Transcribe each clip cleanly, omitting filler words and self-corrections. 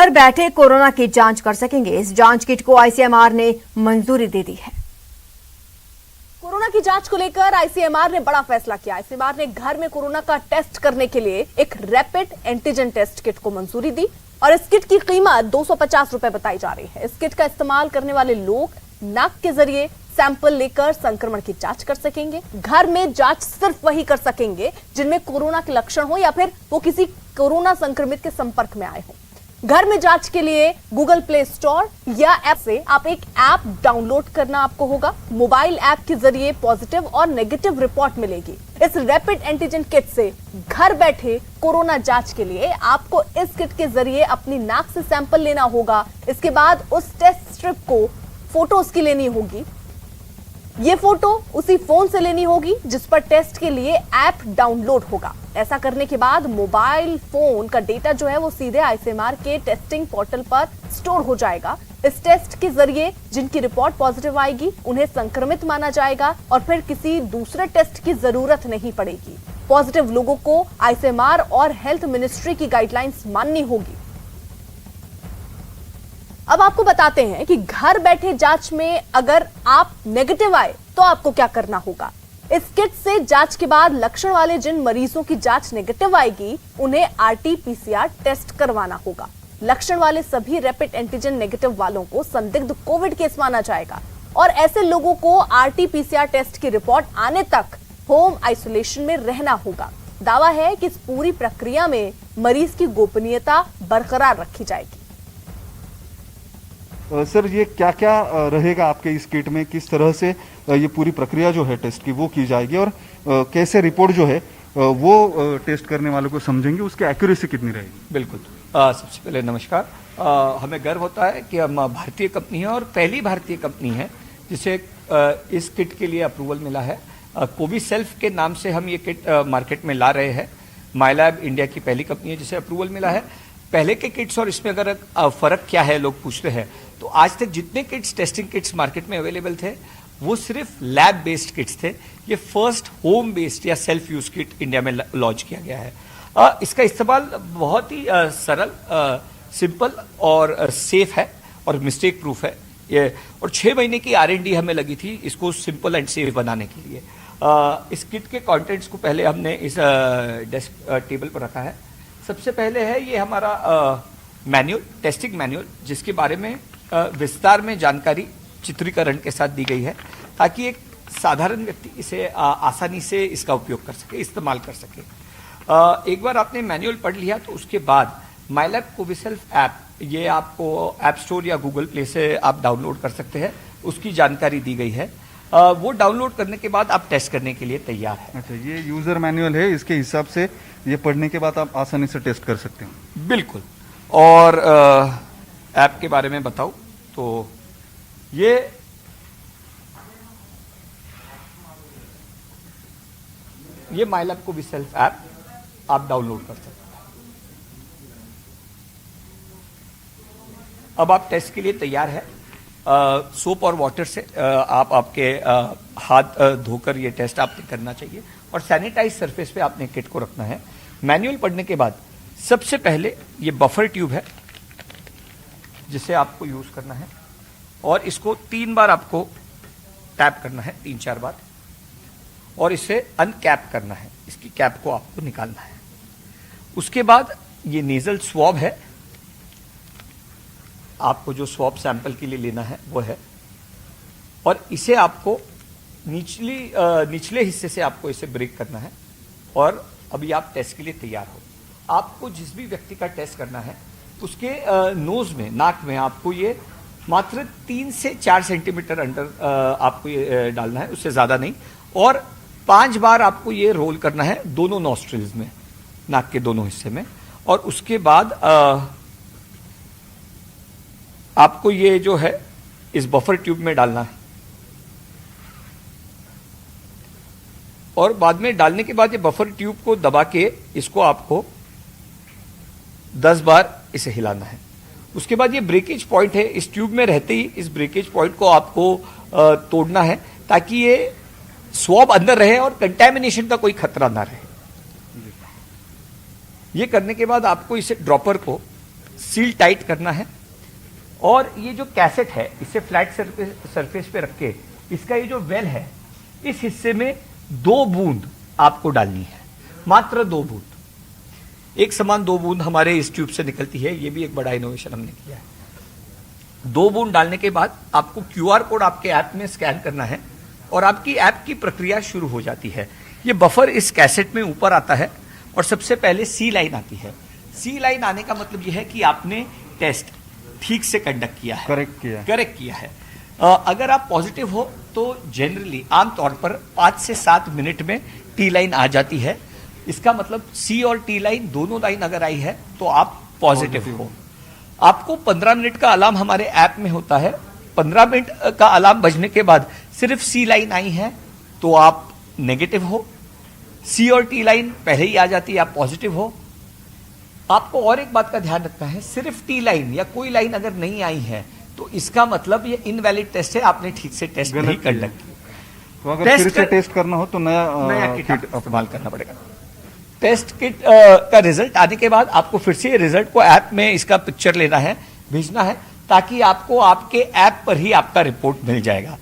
घर बैठे कोरोना की जांच कर सकेंगे। इस जांच किट को आईसीएमआर ने मंजूरी दे दी है। कोरोना की जांच को लेकर आईसीएमआर ने बड़ा फैसला किया। आईसीएमआर ने घर में कोरोना का टेस्ट करने के लिए एक रैपिड एंटीजन टेस्ट किट को मंजूरी दी और इस किट की कीमत 250 रुपए बताई जा रही है। इस किट का इस्तेमाल करने वाले लोग नाक के जरिए सैंपल लेकर संक्रमण की जांच कर सकेंगे। घर में जांच सिर्फ वही कर सकेंगे जिनमें कोरोना के लक्षण हो या फिर वो किसी कोरोना संक्रमित के संपर्क में आए हो। घर में जांच के लिए गूगल प्ले स्टोर या ऐप से आप एक ऐप डाउनलोड करना आपको होगा। मोबाइल ऐप के जरिए पॉजिटिव और नेगेटिव रिपोर्ट मिलेगी। इस रैपिड एंटीजन किट से घर बैठे कोरोना जांच के लिए आपको इस किट के जरिए अपनी नाक से सैंपल लेना होगा। इसके बाद उस टेस्ट स्ट्रिप को फोटो उसकी लेनी होगी। ये फोटो उसी फोन से लेनी होगी जिस पर टेस्ट के लिए ऐप डाउनलोड होगा। ऐसा करने के बाद मोबाइल फोन का डेटा जो है वो सीधे आईसीएमआर के टेस्टिंग पोर्टल पर स्टोर हो जाएगा। इस टेस्ट के जरिए जिनकी रिपोर्ट पॉजिटिव आएगी उन्हें संक्रमित माना जाएगा और फिर किसी दूसरे टेस्ट की जरूरत नहीं पड़ेगी। पॉजिटिव लोगों को आईसीएमआर और हेल्थ मिनिस्ट्री की गाइडलाइंस माननी होगी। अब आपको बताते हैं कि घर बैठे जांच में अगर आप नेगेटिव आए तो आपको क्या करना होगा। इस किट से जांच के बाद लक्षण वाले जिन मरीजों की जांच नेगेटिव आएगी उन्हें आरटी-पीसीआर टेस्ट करवाना होगा। लक्षण वाले सभी रैपिड एंटीजन नेगेटिव वालों को संदिग्ध कोविड केस माना जाएगा और ऐसे लोगों को आरटी-पीसीआर टेस्ट की रिपोर्ट आने तक होम आइसोलेशन में रहना होगा। दावा है कि इस पूरी प्रक्रिया में मरीज की गोपनीयता बरकरार रखी जाएगी। सर, ये क्या क्या रहेगा आपके इस किट में, किस तरह से ये पूरी प्रक्रिया जो है टेस्ट की वो की जाएगी और कैसे रिपोर्ट जो है वो टेस्ट करने वालों को समझेंगे, उसकी एक्यूरेसी कितनी रहेगी? बिल्कुल। सबसे पहले नमस्कार। हमें गर्व होता है कि हम भारतीय कंपनी है और पहली भारतीय कंपनी है जिसे इस किट के लिए अप्रूवल मिला है। कोविसेल्फ के नाम से हम ये किट मार्केट में ला रहे हैं। माइलैब इंडिया की पहली कंपनी है जिसे अप्रूवल मिला है। पहले के किट्स और इसमें अगर फर्क क्या है लोग पूछते हैं तो आज तक जितने किट्स टेस्टिंग किट्स मार्केट में अवेलेबल थे वो सिर्फ लैब बेस्ड किट्स थे। ये फर्स्ट होम बेस्ड या सेल्फ यूज किट इंडिया में लॉन्च किया गया है। इसका इस्तेमाल बहुत ही सरल, सिंपल और सेफ है और मिस्टेक प्रूफ है ये। और 6 महीने की R&D हमें लगी थी इसको सिंपल एंड सेफ बनाने के लिए। इस किट के कंटेंट्स को पहले हमने इस डेस्क टेबल पर रखा है। सबसे पहले है ये हमारा मैनुअल, टेस्टिंग मैनुअल, जिसके बारे में विस्तार में जानकारी चित्रीकरण के साथ दी गई है ताकि एक साधारण व्यक्ति इसे आसानी से इसका उपयोग कर सके, इस्तेमाल कर सके। एक बार आपने मैनुअल पढ़ लिया तो उसके बाद माइलैब कोविसेल्फ ऐप, ये आपको ऐप स्टोर या गूगल प्ले से आप डाउनलोड कर सकते हैं। उसकी जानकारी दी गई है। वो डाउनलोड करने के बाद आप टेस्ट करने के लिए तैयार है। अच्छा, ये यूजर मैनुअल है, इसके हिसाब से ये पढ़ने के बाद आप आसानी से टेस्ट कर सकते हैं। बिल्कुल। और ऐप के बारे में बताऊं तो ये माइलैब कोविसेल्फ ऐप आप डाउनलोड कर सकते हैं। अब आप टेस्ट के लिए तैयार है। सोप और वाटर से आप आपके हाथ धोकर ये टेस्ट आपने करना चाहिए और सैनिटाइज सरफेस पे आपने किट को रखना है। मैनुअल पढ़ने के बाद सबसे पहले ये बफर ट्यूब है जिसे आपको यूज करना है और इसको 3 बार आपको टैप करना है, 3-4 बार, और इसे अनकैप करना है। इसकी कैप को आपको निकालना है। उसके बाद ये नेजल स्वॉब है, आपको जो स्वॉब सैंपल के लिए लेना है वो है, और इसे आपको निचले हिस्से से आपको इसे ब्रेक करना है और अभी आप टेस्ट के लिए तैयार हो। आपको जिस भी व्यक्ति का टेस्ट करना है उसके नोज में, नाक में आपको ये मात्र 3 से 4 सेंटीमीटर अंडर आपको ये डालना है, उससे ज्यादा नहीं। और 5 बार आपको ये रोल करना है दोनों नॉस्ट्रिल्स में, नाक के दोनों हिस्से में। और उसके बाद आपको ये जो है इस बफर ट्यूब में डालना है और बाद में डालने के बाद ये बफर ट्यूब को दबा के इसको आपको 10 बार इसे हिलाना है। उसके बाद ये ब्रेकेज पॉइंट है, इस ट्यूब में रहते ही इस ब्रेकेज पॉइंट को आपको तोड़ना है ताकि ये स्वॉब अंदर रहे और कंटेमिनेशन का कोई खतरा ना रहे। ये करने के बाद आपको इसे ड्रॉपर को सील टाइट करना है और ये जो कैसेट है इसे फ्लैट सरफेस पे रख के इसका ये जो वेल है इस हिस्से में 2 बूंद आपको डालनी है, मात्र 2 बूंद, एक समान 2 बूंद हमारे इस ट्यूब से निकलती है। ये भी एक बड़ा इनोवेशन हमने किया है। 2 बूंद डालने के बाद आपको QR कोड आपके ऐप में स्कैन करना है और आपकी ऐप की प्रक्रिया शुरू हो जाती है। ये बफर इस कैसेट में ऊपर आता है और सबसे पहले सी लाइन आती है। सी लाइन आने का मतलब यह है कि आपने टेस्ट ठीक से कंडक्ट किया है, करेक्ट किया है। अगर आप पॉजिटिव हो तो जनरली आमतौर पर 5 से 7 मिनट में टी लाइन आ जाती है। इसका मतलब सी और टी लाइन दोनों लाइन अगर आई है तो आप पॉजिटिव हो। आपको 15 मिनट का अलार्म हमारे ऐप में होता है। 15 मिनट का अलार्म बजने के बाद सिर्फ सी लाइन आई है तो आप नेगेटिव हो, सी और टी लाइन पहले ही आ जाती है, आप पॉजिटिव हो। आपको और एक बात का ध्यान रखना है, सिर्फ टी लाइन या कोई लाइन अगर नहीं आई है तो इसका मतलब ये इनवैलिड टेस्ट है, आपने ठीक से टेस्ट नहीं कंडक्ट किया। तो अगर फिर से टेस्ट करना हो तो नया किट इस्तेमाल करना पड़ेगा। टेस्ट किट का रिजल्ट आने के बाद आपको फिर से रिजल्ट को ऐप में इसका पिक्चर लेना है, भेजना है, ताकि आपको आपके ऐप पर ही आपका रिपोर्ट मिल जाएगा।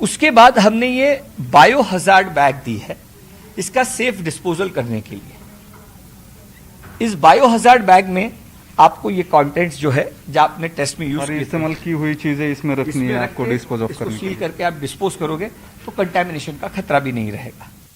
उसके बाद हमने ये बायो हजार्ड बैग दी है इसका सेफ डिस्पोजल करने के लिए। इस बायो हजार्ड बैग में आपको ये कंटेंट्स जो है जो आपने टेस्ट में यूज किए इस्तेमाल की हुई चीजें इसमें रखनी है आपको, डिस्पोज ऑफ करने के लिए। सील करके आप डिस्पोज करोगे तो कंटेमिनेशन का खतरा भी नहीं रहेगा।